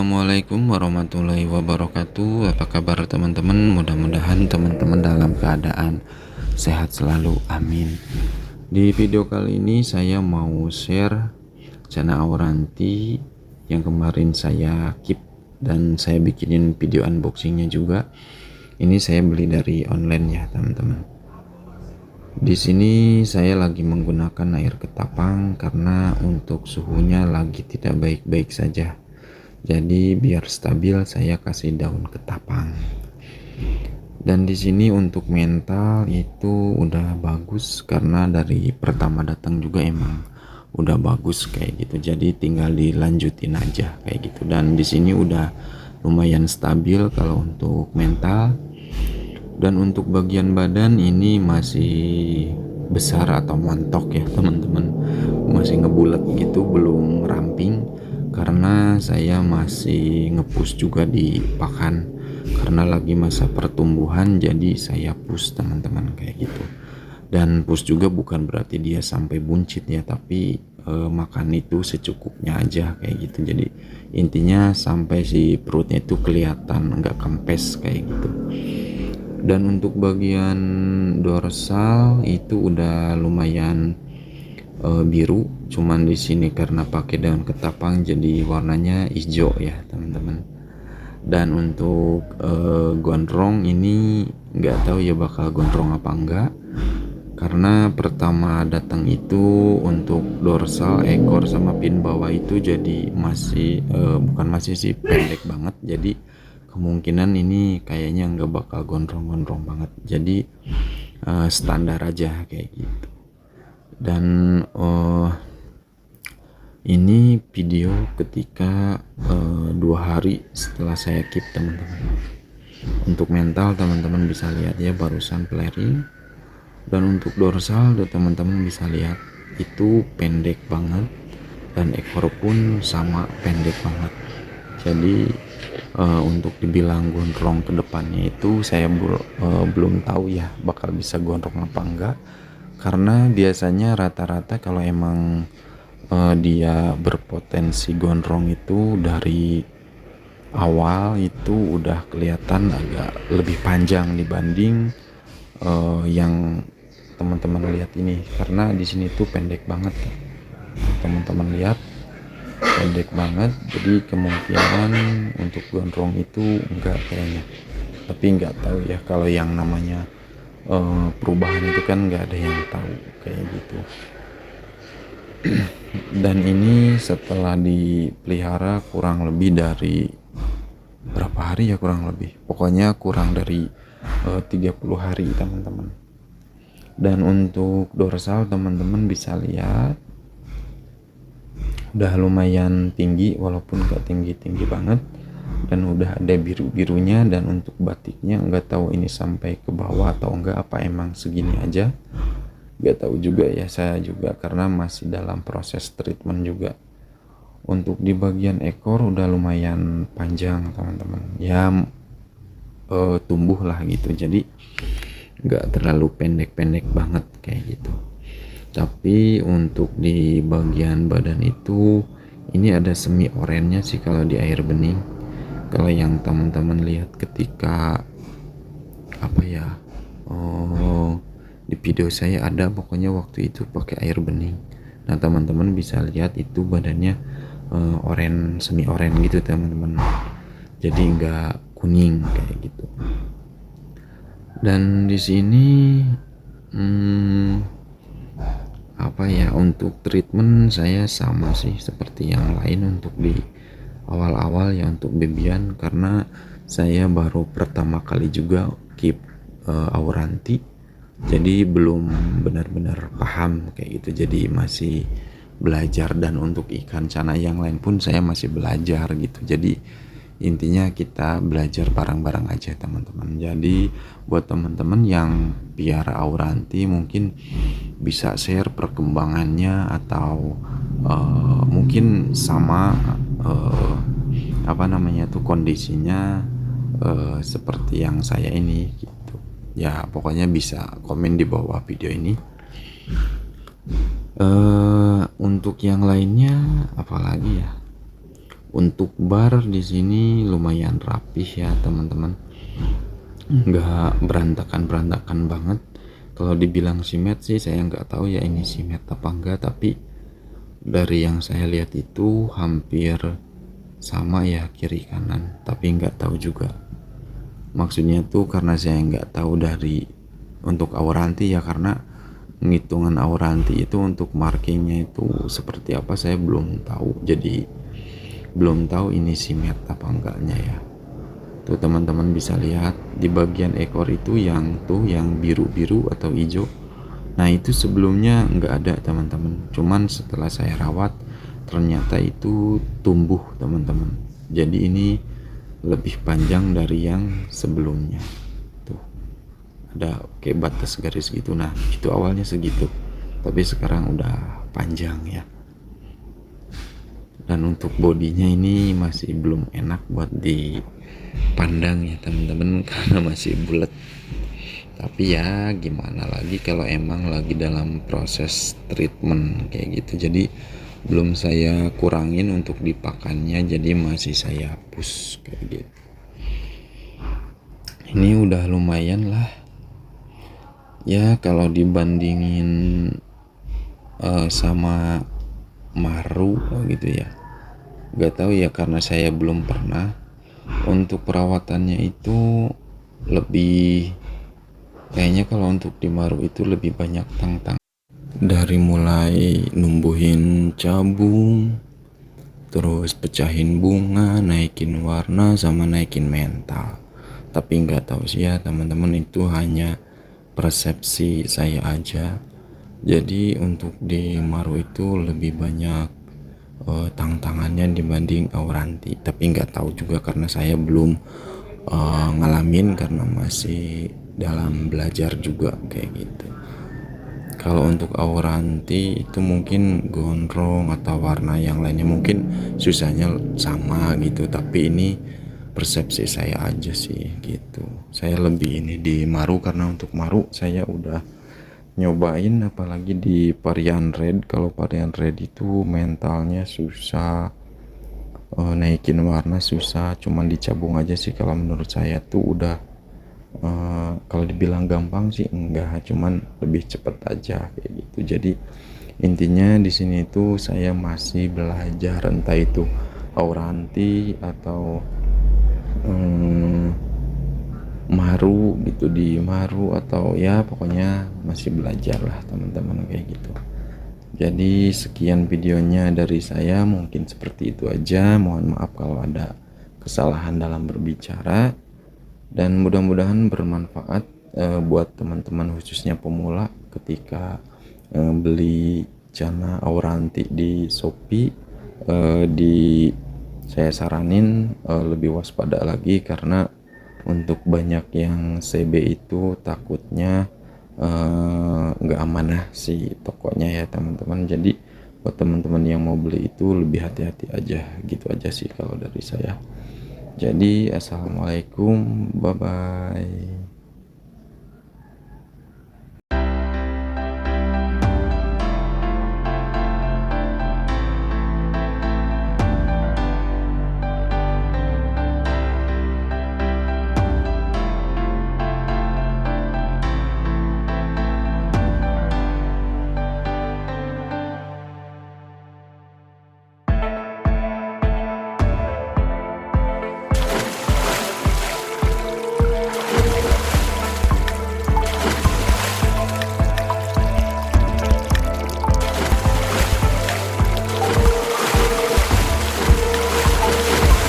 Assalamualaikum warahmatullahi wabarakatuh. Apa kabar teman-teman? Mudah-mudahan teman-teman dalam keadaan sehat selalu. Amin. Di video kali ini saya mau share channel Auranti yang kemarin saya keep dan saya bikinin video unboxingnya juga. Ini saya beli dari online ya teman-teman. Di sini saya lagi menggunakan air ketapang karena untuk suhunya lagi tidak baik-baik saja. Jadi biar stabil saya kasih daun ketapang. Dan di sini untuk mental itu udah bagus karena dari pertama datang juga emang udah bagus kayak gitu. Jadi tinggal dilanjutin aja kayak gitu. Dan di sini udah lumayan stabil kalau untuk mental. Dan untuk bagian badan ini masih besar atau montok ya teman-teman, masih ngebulat gitu, belum ramping karena saya masih ngepush juga di pakan karena lagi masa pertumbuhan. Jadi saya push teman-teman kayak gitu. Dan push juga bukan berarti dia sampai buncit ya, tapi makan itu secukupnya aja kayak gitu. Jadi intinya sampai si perutnya itu kelihatan nggak kempes kayak gitu. Dan untuk bagian dorsal itu udah lumayan biru, cuman di sini karena pakai daun ketapang jadi warnanya hijau ya teman-teman. Dan untuk gondrong ini nggak tahu ya bakal gondrong apa enggak, karena pertama datang itu untuk dorsal ekor sama pin bawah itu jadi masih bukan masih sih, pendek banget. Jadi kemungkinan ini kayaknya nggak bakal gondrong-gondrong banget, jadi standar aja kayak gitu. Dan ini video ketika 2 hari setelah saya keep teman-teman. Untuk mental teman-teman bisa lihat ya, barusan flaring. Dan untuk dorsal teman-teman bisa lihat itu pendek banget, dan ekor pun sama pendek banget. Jadi untuk dibilang gondrong ke depannya itu saya belum tahu ya bakal bisa gondrong apa enggak, karena biasanya rata-rata kalau emang dia berpotensi gondrong itu dari awal itu udah kelihatan agak lebih panjang dibanding yang teman-teman lihat ini. Karena di sini tuh pendek banget teman-teman lihat, pendek banget, jadi kemungkinan untuk gondrong itu enggak kayaknya. Tapi enggak tahu ya, kalau yang namanya perubahan itu kan enggak ada yang tahu kayak gitu. Dan ini setelah dipelihara kurang lebih dari berapa hari ya, kurang lebih pokoknya kurang dari 30 hari teman-teman. Dan untuk dorsal teman-teman bisa lihat udah lumayan tinggi walaupun gak tinggi-tinggi banget, dan udah ada biru-birunya. Dan untuk batiknya nggak tahu ini sampai ke bawah atau enggak, apa emang segini aja nggak tahu juga ya saya juga, karena masih dalam proses treatment juga. Untuk di bagian ekor udah lumayan panjang teman-teman ya, tumbuh lah gitu, jadi nggak terlalu pendek-pendek banget kayak gitu. Tapi untuk di bagian badan itu ini ada semi orennya sih kalau di air bening. Kalau yang teman-teman lihat ketika apa ya, di video saya ada pokoknya waktu itu pakai air bening. Nah teman-teman bisa lihat itu badannya oren, semi oren gitu teman-teman, jadi nggak kuning kayak gitu. Dan di sini apa ya, untuk treatment saya sama sih seperti yang lain untuk di awal-awal ya, untuk bebian, karena saya baru pertama kali juga keep Auranti, jadi belum benar-benar paham kayak gitu, jadi masih belajar. Dan untuk ikan cana yang lain pun saya masih belajar gitu, jadi intinya kita belajar bareng-bareng aja teman-teman. Jadi buat teman-teman yang piara Auranti mungkin bisa share perkembangannya, atau mungkin sama apa namanya tuh kondisinya seperti yang saya ini gitu ya. Pokoknya bisa komen di bawah video ini. Untuk yang lainnya apalagi ya, Untuk bar di sini lumayan rapih ya teman-teman, nggak berantakan banget. Kalau dibilang simet sih saya nggak tahu ya ini simet apa enggak, tapi dari yang saya lihat itu hampir sama ya kiri kanan, tapi nggak tahu juga. Maksudnya tuh karena saya nggak tahu dari untuk auranti ya, karena penghitungan auranti itu untuk markingnya itu seperti apa saya belum tahu, jadi belum tahu ini simet apa enggaknya ya. Tuh teman-teman bisa lihat di bagian ekor itu yang biru-biru atau hijau. Nah itu sebelumnya nggak ada teman-teman, cuman setelah saya rawat ternyata itu tumbuh teman-teman. Jadi ini lebih panjang dari yang sebelumnya. Tuh ada kayak batas garis gitu. Nah itu awalnya segitu, tapi sekarang udah panjang ya. Dan untuk bodinya ini masih belum enak buat dipandang ya teman-teman karena masih bulat. Tapi ya gimana lagi kalau emang lagi dalam proses treatment kayak gitu, jadi belum saya kurangin untuk dipakannya, jadi masih saya push kayak gitu. Ini udah lumayan lah ya kalau dibandingin sama maru gitu ya. Gak tahu ya karena saya belum pernah. Untuk perawatannya itu lebih, kayaknya kalau untuk di maru itu lebih banyak tantang, dari mulai numbuhin cabung, terus pecahin bunga, naikin warna, sama naikin mental. Tapi nggak tahu sih ya teman-teman, itu hanya persepsi saya aja. Jadi untuk di maru itu lebih banyak tantangannya dibanding auranti, tapi nggak tahu juga karena saya belum ngalamin karena masih dalam belajar juga kayak gitu. Kalau untuk auranti itu mungkin gondrong atau warna yang lainnya mungkin susahnya sama gitu, tapi ini persepsi saya aja sih gitu. Saya lebih ini di maru karena untuk maru saya udah nyobain, apalagi di varian red. Kalau varian red itu mentalnya susah, naikin warna susah, cuman dicabung aja sih kalau menurut saya tuh udah kalau dibilang gampang sih enggak, cuman lebih cepet aja kayak gitu. Jadi intinya di sini tuh saya masih belajar, entah itu auranti atau maru gitu, di maru atau ya pokoknya masih belajar lah teman-teman kayak gitu. Jadi sekian videonya dari saya, mungkin seperti itu aja. Mohon maaf kalau ada kesalahan dalam berbicara, dan mudah-mudahan bermanfaat buat teman-teman khususnya pemula ketika beli jana auranti di Shopee. Saya saranin lebih waspada lagi, karena untuk banyak yang CB itu takutnya nggak amanah si tokonya ya teman-teman. Jadi buat teman-teman yang mau beli itu lebih hati-hati aja, gitu aja sih kalau dari saya. Jadi assalamualaikum, bye bye.